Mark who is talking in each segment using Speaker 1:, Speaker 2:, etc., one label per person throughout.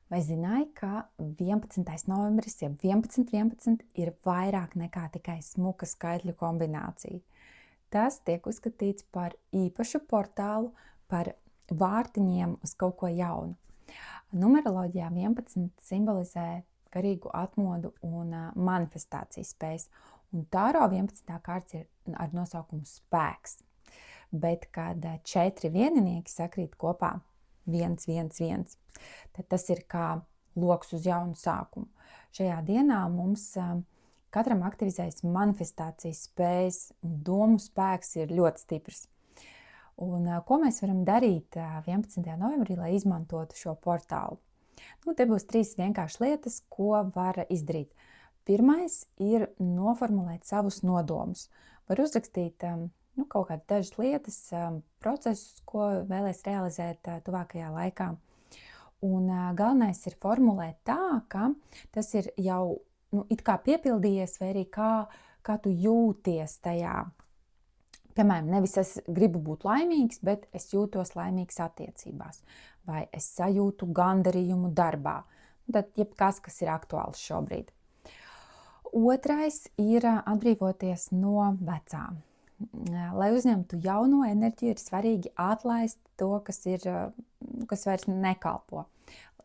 Speaker 1: Vai zināji, ka 11. novembris, jeb 11.11 ir vairāk nekā tikai smuka skaitļu kombinācija? Tas tiek uzskatīts par īpašu portālu, par vārtiņiem uz kaut ko jaunu. Numeroloģijā 11 simbolizē garīgu atmodu un manifestācijas spējas, un tāro 11. kārts ir ar nosaukumu spēks. Bet, kad 4 vieninieki sakrīt kopā, 111, tad tas ir kā loks uz jaunu sākumu. Šajā dienā mums katram aktivizējas manifestācijas spējas, un domu spēks ir ļoti stiprs. Un ko mēs varam darīt 11. novembrī, lai izmantotu šo portālu? Te būs 3 vienkāršas lietas, ko var izdarīt. Pirmais ir noformulēt savus nodomus. Var uzrakstīt kaut kādas dažas lietas, procesus, ko vēlēs realizēt tuvākajā laikā. Un galvenais ir formulēt tā, ka tas ir jau it kā piepildījies, vai arī kā tu jūties tajā. Piemēram, nevis es gribu būt laimīgs, bet es jūtos laimīgs attiecībās. Vai es sajūtu gandarījumu darbā. Tad jebkas, kas ir aktuāls šobrīd. Otrais ir atbrīvoties no vecām. Lai uzņemtu jauno enerģiju, ir svarīgi atlaist to, kas vairs nekalpo,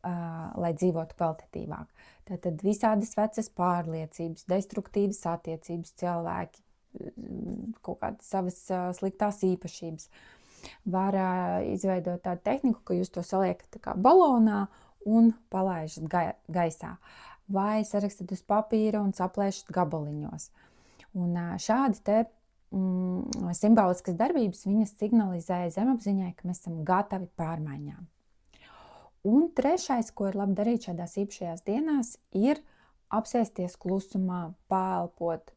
Speaker 1: lai dzīvotu kvalitatīvāk. Tātad visādas vecas pārliecības, destruktīvas attiecības, cilvēki, kaut kādas savas sliktās īpašības. Var izveidot tādu tehniku, ka jūs to saliekat tā kā balonā un palaižat gaisā. Vai sarakstat uz papīra un saplēšat gabaliņos. Un šādi te simboliskas darbības viņas signalizē zemapziņai, ka mēs esam gatavi pārmaiņām. Un trešais, ko ir labi darīt šādās īpašajās dienās, ir apsēsties klusumā, paelpot,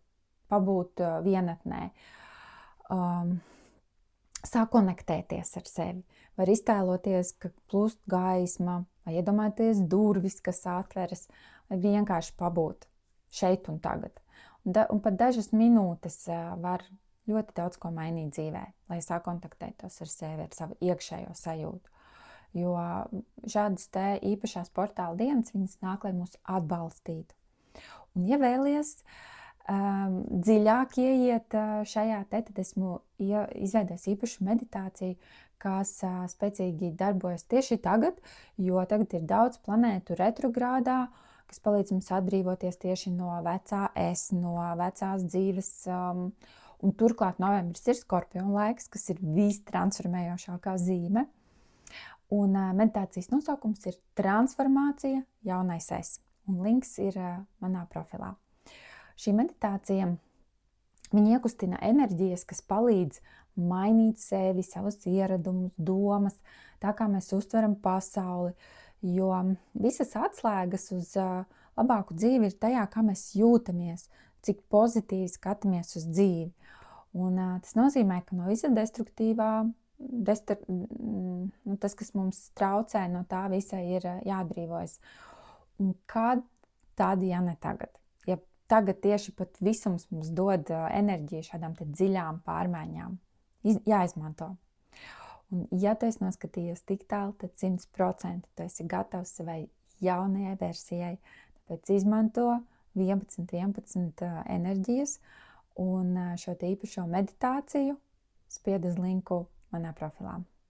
Speaker 1: pabūt vienatnē, sakonektēties ar sevi. Var iztēloties, ka plūst gaisma, vai iedomāties durvis, kas atveras, vai vienkārši pabūt šeit un tagad. Un pat dažas minūtes var ļoti daudz ko mainīt dzīvē, lai sakontaktētos ar sevi, ar savu iekšējo sajūtu. Jo šādas te īpašās portāla dienas, viņas nāk, lai mūs atbalstītu. Un ja vēlies dziļāk ieiet šajā te, tad esmu izveidojis īpašu meditāciju, kas spēcīgi darbojas tieši tagad, jo tagad ir daudz planētu retrogrādā, kas palīdz mums atbrīvoties tieši no vecā es, no vecās dzīves. Un turklāt novembris ir Skorpiona laiks, kas ir vistransformējošākā zīme. Un meditācijas nosaukums ir Transformācija jaunais es. Un links ir manā profilā. Šī meditācija, viņa iekustina enerģijas, kas palīdz mainīt sevi, savus ieradumus, domas, tā kā mēs uztveram pasauli. Jo visas atslēgas uz labāku dzīvi ir tajā, kā mēs jūtamies, cik pozitīvi skatāmies uz dzīvi. Un tas nozīmē, ka no visa destruktīvā, tas, kas mums traucē, no tā visa ir jāatbrīvojas. Un kad tad, ja ne tagad? Ja tagad tieši pat visums mums dod enerģiju šādām te dziļām pārmaiņām, jāizmanto. Un ja tu esi noskatījies tik tālu, tad 100% tu esi gatavs savai jaunajai versijai. Tāpēc izmanto 11.11 enerģijas un šo te īpašo meditāciju spied uz linku manā profilā.